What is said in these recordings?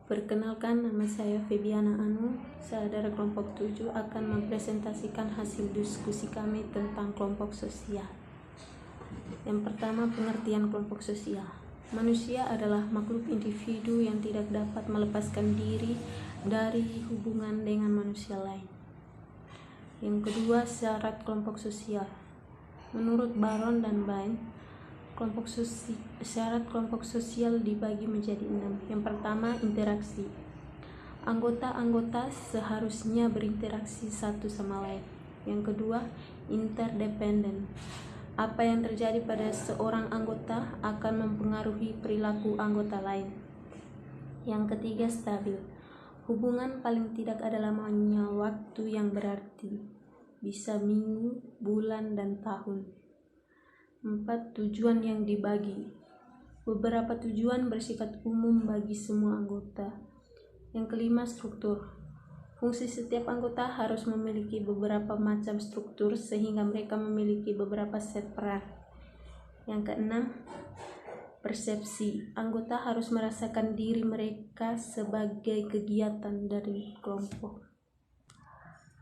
Perkenalkan, nama saya Febiana Anu. Saya dari kelompok 7 akan mempresentasikan hasil diskusi kami tentang kelompok sosial. Yang pertama, pengertian kelompok sosial. Manusia adalah makhluk individu yang tidak dapat melepaskan diri dari hubungan dengan manusia lain. Yang kedua, syarat kelompok sosial. Menurut Baron dan Bain, syarat kelompok sosial dibagi menjadi 6. Yang pertama, interaksi. Anggota-anggota seharusnya berinteraksi satu sama lain. Yang kedua, interdependen. Apa yang terjadi pada seorang anggota akan mempengaruhi perilaku anggota lain. Yang ketiga, stabil. Hubungan paling tidak ada lamanya waktu yang berarti, bisa minggu, bulan, dan tahun. 4. Tujuan yang dibagi. Beberapa tujuan bersifat umum bagi semua anggota. Yang kelima, struktur. Fungsi setiap anggota harus memiliki beberapa macam struktur sehingga mereka memiliki beberapa set peran. Yang keenam, persepsi. Anggota harus merasakan diri mereka sebagai kegiatan dari kelompok.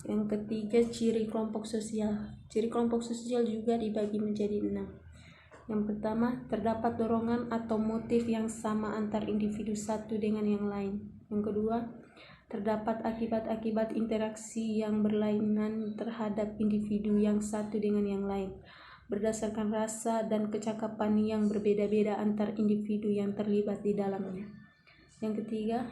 Yang ketiga, ciri kelompok sosial. Ciri kelompok sosial juga dibagi menjadi 6. Yang pertama, terdapat dorongan atau motif yang sama antar individu satu dengan yang lain. Yang kedua, terdapat akibat-akibat interaksi yang berlainan terhadap individu yang satu dengan yang lain, berdasarkan rasa dan kecakapan yang berbeda-beda antar individu yang terlibat di dalamnya. Yang ketiga,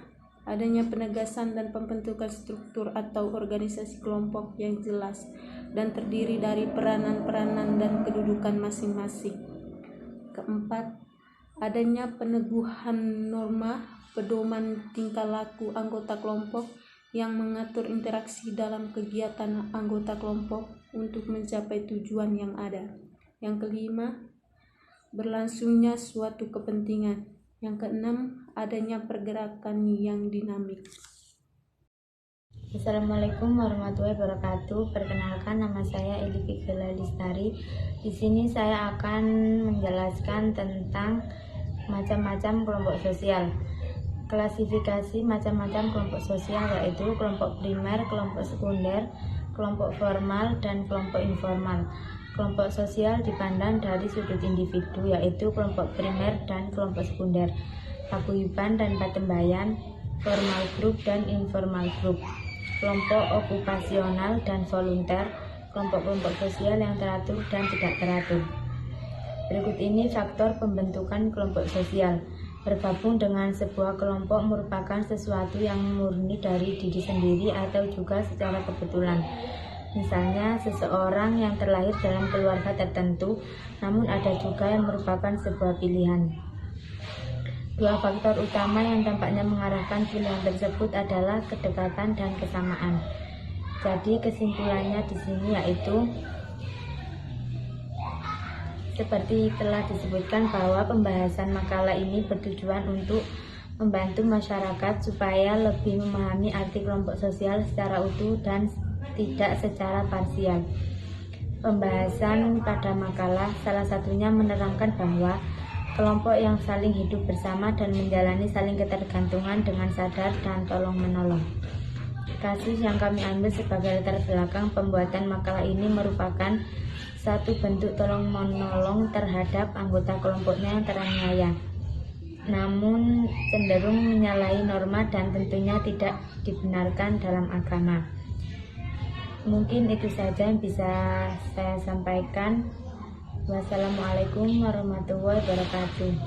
adanya penegasan dan pembentukan struktur atau organisasi kelompok yang jelas dan terdiri dari peranan-peranan dan kedudukan masing-masing. Keempat, adanya peneguhan norma, pedoman tingkah laku anggota kelompok yang mengatur interaksi dalam kegiatan anggota kelompok untuk mencapai tujuan yang ada. Yang kelima, berlangsungnya suatu kepentingan. Yang keenam, adanya pergerakan yang dinamik. Assalamualaikum warahmatullahi wabarakatuh. Perkenalkan, nama saya Elify Bella Listari. Di sini saya akan menjelaskan tentang macam-macam kelompok sosial. Klasifikasi macam-macam kelompok sosial yaitu kelompok primer, kelompok sekunder, kelompok formal, dan kelompok informal. Kelompok sosial dipandang dari sudut individu, yaitu kelompok primer dan kelompok sekunder, paguyuban dan patembayan, formal group dan informal group, kelompok okupasional dan volunteer, kelompok-kelompok sosial yang teratur dan tidak teratur. Berikut ini faktor pembentukan kelompok sosial. Bergabung dengan sebuah kelompok merupakan sesuatu yang murni dari diri sendiri atau juga secara kebetulan. Misalnya, seseorang yang terlahir dalam keluarga tertentu, namun ada juga yang merupakan sebuah pilihan. Dua faktor utama yang tampaknya mengarahkan pilihan tersebut adalah kedekatan dan kesamaan. Jadi kesimpulannya di sini yaitu seperti telah disebutkan bahwa pembahasan makalah ini bertujuan untuk membantu masyarakat supaya lebih memahami arti kelompok sosial secara utuh dan tidak secara parsial. Pembahasan pada makalah salah satunya menerangkan bahwa kelompok yang saling hidup bersama dan menjalani saling ketergantungan dengan sadar dan tolong-menolong. Kasus yang kami ambil sebagai latar belakang pembuatan makalah ini merupakan satu bentuk tolong-menolong terhadap anggota kelompoknya yang teraniaya, namun cenderung menyalahi norma dan tentunya tidak dibenarkan dalam agama. Mungkin itu saja yang bisa saya sampaikan. Wassalamualaikum warahmatullahi wabarakatuh.